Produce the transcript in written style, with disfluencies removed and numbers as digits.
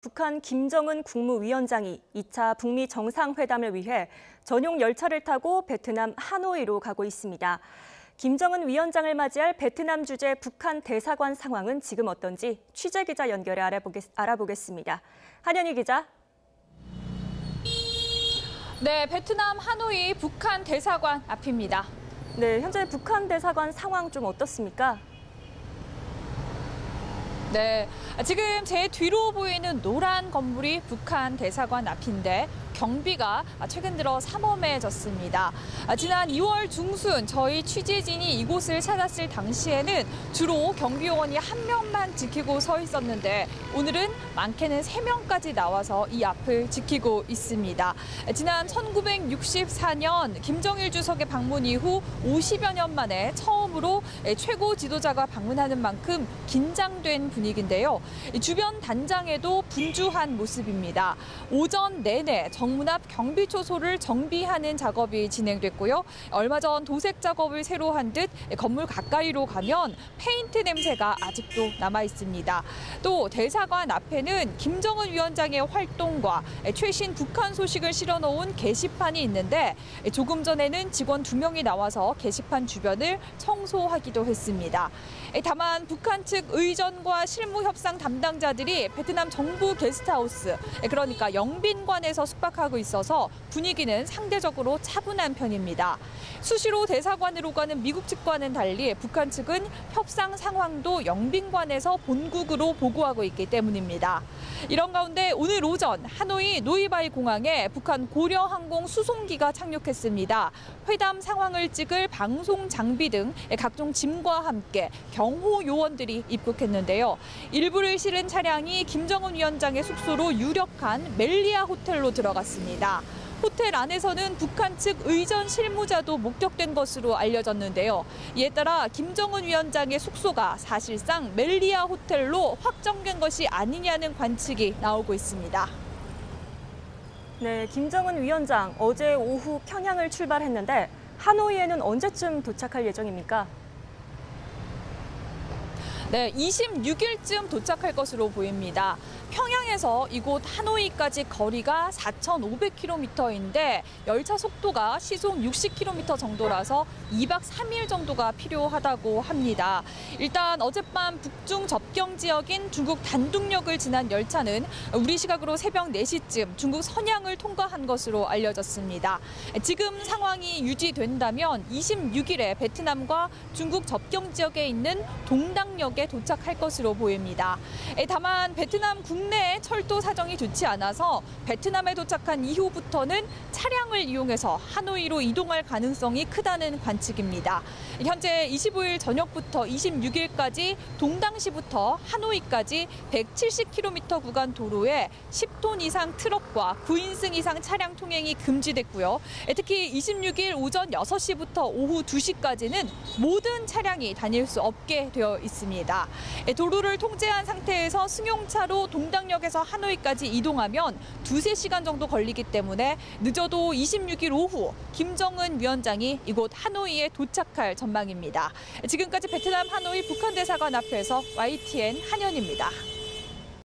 북한 김정은 국무위원장이 2차 북미 정상회담을 위해 전용 열차를 타고 베트남 하노이로 가고 있습니다. 김정은 위원장을 맞이할 베트남 주재 북한 대사관 상황은 지금 어떤지 취재기자 연결해 알아보겠습니다. 한현희 기자. 네, 베트남 하노이 북한 대사관 앞입니다. 네, 현재 북한 대사관 상황 좀 어떻습니까? 네, 지금 제 뒤로 보이는 노란 건물이 북한 대사관 앞인데 경비가 최근 들어 삼엄해졌습니다. 지난 2월 중순 저희 취재진이 이곳을 찾았을 당시에는 주로 경비요원이 한 명만 지키고 서 있었는데 오늘은 많게는 3명까지 나와서 이 앞을 지키고 있습니다. 지난 1964년 김정일 주석의 방문 이후 50여 년 만에 처음으로 최고 지도자가 방문하는 만큼 긴장된 분위기인데요. 주변 단장에도 분주한 모습입니다. 오전 내내 정문 앞 경비 초소를 정비하는 작업이 진행됐고요. 얼마 전 도색 작업을 새로 한 듯 건물 가까이로 가면 페인트 냄새가 아직도 남아 있습니다. 또 대사관 앞에는 김정은 위원장의 활동과 최신 북한 소식을 실어놓은 게시판이 있는데 조금 전에는 직원 2명이 나와서 게시판 주변을 청소하기도 했습니다. 다만 북한 측 의전과 실무 협상 담당자들이 베트남 정부 게스트하우스, 그러니까 영빈관에서 숙박하고 있어서 분위기는 상대적으로 차분한 편입니다. 수시로 대사관으로 가는 미국 측과는 달리 북한 측은 협상 상황도 영빈관에서 본국으로 보고하고 있기 때문입니다. 이런 가운데 오늘 오전 하노이 노이바이 공항에 북한 고려항공 수송기가 착륙했습니다. 회담 상황을 찍을 방송 장비 등 각종 짐과 함께 경호 요원들이 입국했는데요. 일부를 실은 차량이 김정은 위원장의 숙소로 유력한 멜리아 호텔로 들어갔습니다. 호텔 안에서는 북한 측 의전 실무자도 목격된 것으로 알려졌는데요. 이에 따라 김정은 위원장의 숙소가 사실상 멜리아 호텔로 확정된 것이 아니냐는 관측이 나오고 있습니다. 네, 김정은 위원장 어제 오후 평양을 출발했는데 하노이에는 언제쯤 도착할 예정입니까? 네, 26일쯤 도착할 것으로 보입니다. 평양에서 이곳 하노이까지 거리가 4,500km인데 열차 속도가 시속 60km 정도라서 2박 3일 정도가 필요하다고 합니다. 일단 어젯밤 북중 접경 지역인 중국 단둥역을 지난 열차는 우리 시각으로 새벽 4시쯤 중국 선양을 통과한 것으로 알려졌습니다. 지금 상황이 유지된다면 26일에 베트남과 중국 접경 지역에 있는 동당역에 도착할 것으로 보입니다. 다만 베트남 국내 철도 사정이 좋지 않아서 베트남에 도착한 이후부터는 차량을 이용해서 하노이로 이동할 가능성이 크다는 관측입니다. 현재 25일 저녁부터 26일까지 동당시부터 하노이까지 170km 구간 도로에 10톤 이상 트럭과 9인승 이상 차량 통행이 금지됐고요. 특히 26일 오전 6시부터 오후 2시까지는 모든 차량이 다닐 수 없게 되어 있습니다. 도로를 통제한 상태에서 승용차로 동당역에서 하노이까지 이동하면 2~3시간 정도 걸리기 때문에 늦어도 26일 오후 김정은 위원장이 이곳 하노이에 도착할 전망입니다. 지금까지 베트남 하노이 북한 대사관 앞에서 YTN 한현입니다.